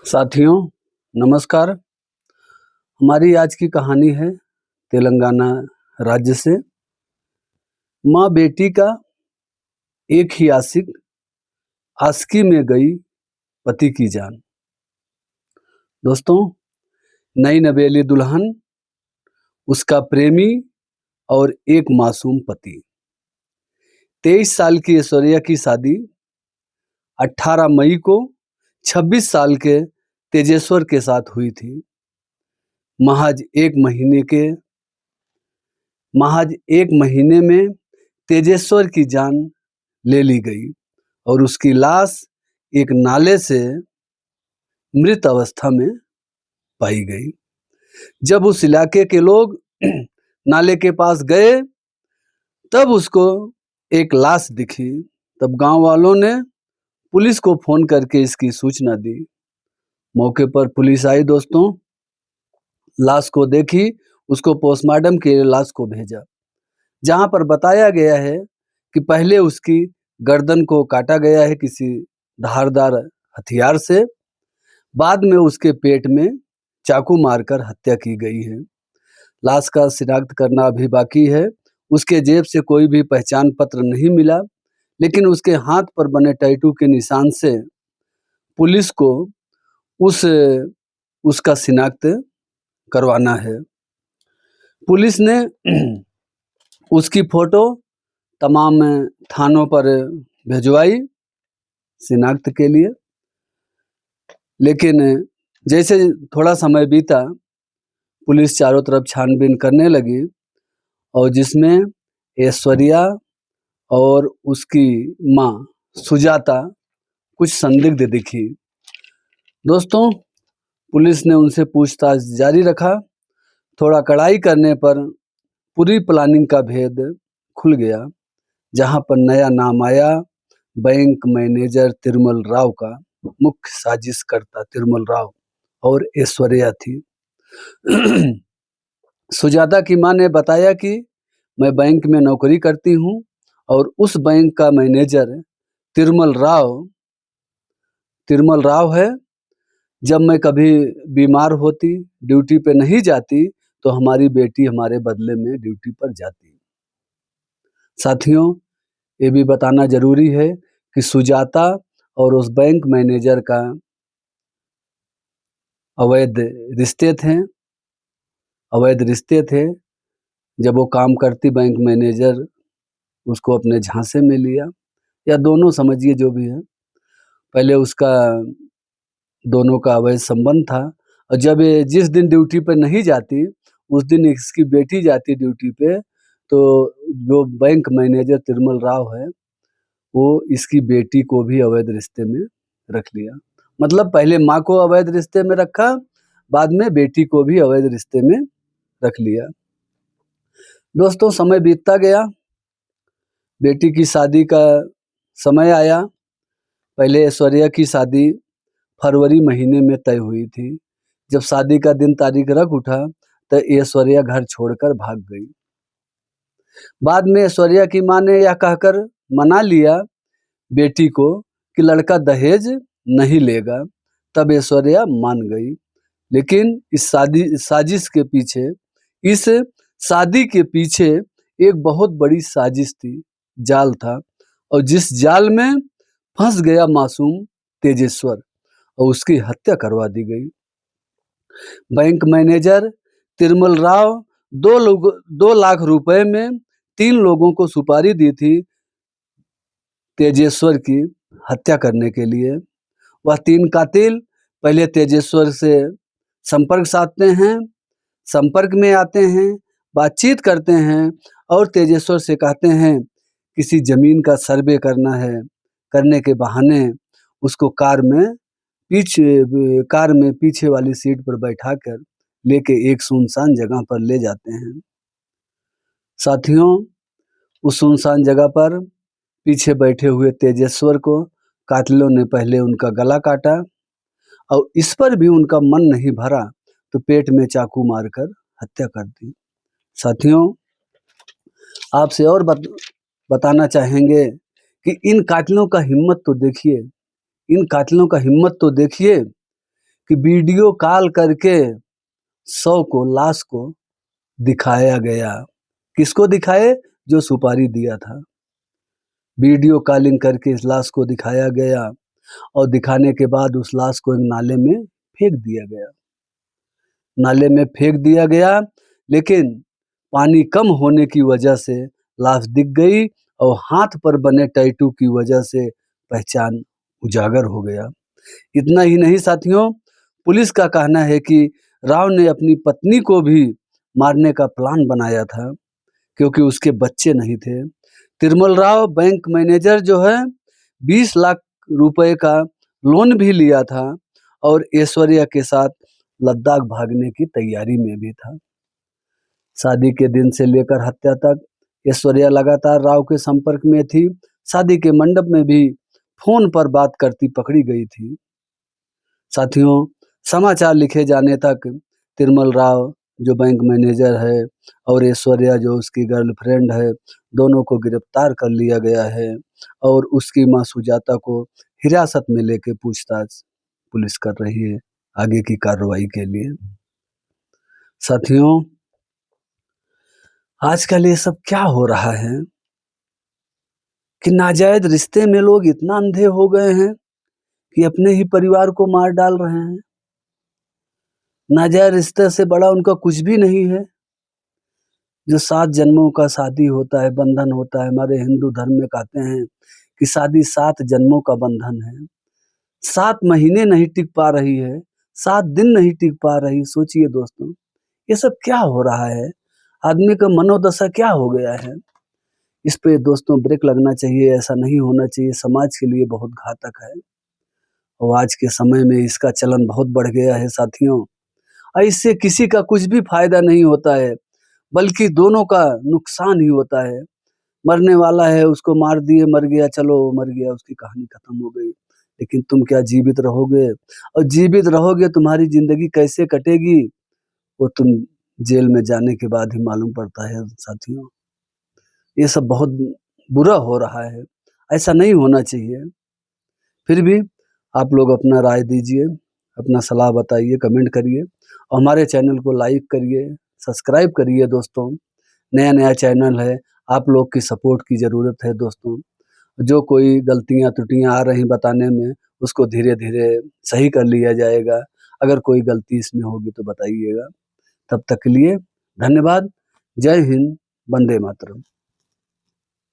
साथियों नमस्कार। हमारी आज की कहानी है तेलंगाना राज्य से। माँ बेटी का एक ही आशिक, आशिकी में गई पति की जान। दोस्तों, नई नवेली दुल्हन, उसका प्रेमी और एक मासूम पति। 23 साल की ऐश्वर्या की शादी 18 मई को 26 साल के तेजेश्वर के साथ हुई थी। महज एक महीने में तेजेश्वर की जान ले ली गई और उसकी लाश एक नाले से मृत अवस्था में पाई गई। जब उस इलाके के लोग नाले के पास गए तब उसको एक लाश दिखी। तब गांव वालों ने पुलिस को फोन करके इसकी सूचना दी। मौके पर पुलिस आई दोस्तों, लाश को देखी, उसको पोस्टमार्टम के लिए लाश को भेजा, जहां पर बताया गया है कि पहले उसकी गर्दन को काटा गया है किसी धारदार हथियार से, बाद में उसके पेट में चाकू मारकर हत्या की गई है। लाश का शिनाख्त करना अभी बाकी है। उसके जेब से कोई भी पहचान पत्र नहीं मिला, लेकिन उसके हाथ पर बने टैटू के निशान से पुलिस को उसका शिनाख्त करवाना है। पुलिस ने उसकी फोटो तमाम थानों पर भिजवाई शिनाख्त के लिए, लेकिन जैसे थोड़ा समय बीता, पुलिस चारों तरफ छानबीन करने लगी और जिसमें ऐश्वर्या और उसकी माँ सुजाता कुछ संदिग्ध दिखी। दोस्तों, पुलिस ने उनसे पूछताछ जारी रखा। थोड़ा कड़ाई करने पर पूरी प्लानिंग का भेद खुल गया, जहां पर नया नाम आया बैंक मैनेजर तिरुमल राव का। मुख्य साजिशकर्ता तिरुमल राव और ऐश्वर्या थी। सुजाता की मां ने बताया कि मैं बैंक में नौकरी करती हूं और उस बैंक का मैनेजर तिरुमल राव है। जब मैं कभी बीमार होती, ड्यूटी पे नहीं जाती, तो हमारी बेटी हमारे बदले में ड्यूटी पर जाती। साथियों, ये भी बताना जरूरी है कि सुजाता और उस बैंक मैनेजर का अवैध रिश्ते थे। जब वो काम करती, बैंक मैनेजर उसको अपने झांसे में लिया, या दोनों समझिए जो भी है। पहले उसका दोनों का अवैध संबंध था, और जब ये जिस दिन ड्यूटी पे नहीं जाती, उस दिन इसकी बेटी जाती ड्यूटी पे, तो जो बैंक मैनेजर तिरुमल राव है, वो इसकी बेटी को भी अवैध रिश्ते में रख लिया। मतलब पहले माँ को अवैध रिश्ते में रखा, बाद में बेटी को भी अवैध रिश्ते में रख लिया। दोस्तों, समय बीतता गया, बेटी की शादी का समय आया। पहले ऐश्वर्या की शादी फरवरी महीने में तय हुई थी। जब शादी का दिन तारीख रख उठा तो ऐश्वर्या घर छोड़कर भाग गई। बाद में ऐश्वर्या की मां ने यह कहकर मना लिया बेटी को कि लड़का दहेज नहीं लेगा। तब ऐश्वर्या मान गई, लेकिन इस शादी के पीछे एक बहुत बड़ी साजिश थी, जाल था, और जिस जाल में फंस गया मासूम तेजेश्वर और उसकी हत्या करवा दी गई। बैंक मैनेजर तिरुमल राव 2 लाख रुपए में 3 लोगों को सुपारी दी थी तेजेश्वर की हत्या करने के लिए। वह 3 कातिल पहले तेजेश्वर से संपर्क में आते हैं, बातचीत करते हैं और तेजेश्वर से कहते हैं किसी जमीन का सर्वे करना है। करने के बहाने उसको कार में पीछे वाली सीट पर बैठाकर लेके एक सुनसान जगह पर ले जाते हैं। साथियों, उस सुनसान जगह पर पीछे बैठे हुए तेजेश्वर को कातिलों ने पहले उनका गला काटा और इस पर भी उनका मन नहीं भरा तो पेट में चाकू मारकर हत्या कर दी। साथियों, आपसे और बताना चाहेंगे कि इन कातिलों का हिम्मत तो देखिए कि वीडियो कॉल करके लाश को दिखाया गया। किसको दिखाए? जो सुपारी दिया था। वीडियो कॉलिंग करके इस लाश को दिखाया गया और दिखाने के बाद उस लाश को एक नाले में फेंक दिया गया। नाले में फेंक दिया गया, लेकिन पानी कम होने की वजह से लाश दिख गई और हाथ पर बने टैटू की वजह से पहचान उजागर हो गया। इतना ही नहीं साथियों, पुलिस का कहना है कि राव ने अपनी पत्नी को भी मारने का प्लान बनाया था, क्योंकि उसके बच्चे नहीं थे। तिरुमल राव बैंक मैनेजर जो है 20 लाख रुपए का लोन भी लिया था और ऐश्वर्या के साथ लद्दाख भागने की तैयारी में भी था। शादी के दिन से लेकर हत्या तक ऐश्वर्या लगातार राव के संपर्क में थी। शादी के मंडप में भी फोन पर बात करती पकड़ी गई थी। साथियों, समाचार लिखे जाने तक तिरुमल राव जो बैंक मैनेजर है और ऐश्वर्या जो उसकी गर्लफ्रेंड है, दोनों को गिरफ्तार कर लिया गया है और उसकी मां सुजाता को हिरासत में लेके पूछताछ पुलिस कर रही है आगे की कार्रवाई के लिए। साथियों, आजकल ये सब क्या हो रहा है कि नाजायज रिश्ते में लोग इतना अंधे हो गए हैं कि अपने ही परिवार को मार डाल रहे हैं। नाजायज रिश्ते से बड़ा उनका कुछ भी नहीं है। जो 7 जन्मों का शादी होता है, बंधन होता है, हमारे हिंदू धर्म में कहते हैं कि शादी 7 जन्मों का बंधन है। 7 महीने नहीं टिक पा रही है, 7 दिन नहीं टिक पा रही। सोचिए दोस्तों, ये सब क्या हो रहा है? आदमी का मनोदशा क्या हो गया है? इस पे दोस्तों ब्रेक लगना चाहिए। ऐसा नहीं होना चाहिए, समाज के लिए बहुत घातक है और आज के समय में इसका चलन बहुत बढ़ गया है साथियों। इससे किसी का कुछ भी फायदा नहीं होता है, बल्कि दोनों का नुकसान ही होता है। मरने वाला है, उसको मार दिए, मर गया, चलो मर गया, उसकी कहानी खत्म हो गई। लेकिन तुम क्या जीवित रहोगे? और जीवित रहोगे, तुम्हारी जिंदगी कैसे कटेगी, वो तुम जेल में जाने के बाद ही मालूम पड़ता है साथियों। ये सब बहुत बुरा हो रहा है, ऐसा नहीं होना चाहिए। फिर भी आप लोग अपना राय दीजिए, अपना सलाह बताइए, कमेंट करिए और हमारे चैनल को लाइक करिए, सब्सक्राइब करिए दोस्तों। नया-नया चैनल है, आप लोग की सपोर्ट की ज़रूरत है दोस्तों। जो कोई गलतियाँ त्रुटियाँ आ रही बताने में, उसको धीरे-धीरे सही कर लिया जाएगा। अगर कोई गलती इसमें होगी तो बताइएगा। तब तक के लिए धन्यवाद। जय हिंद, वंदे मातरम।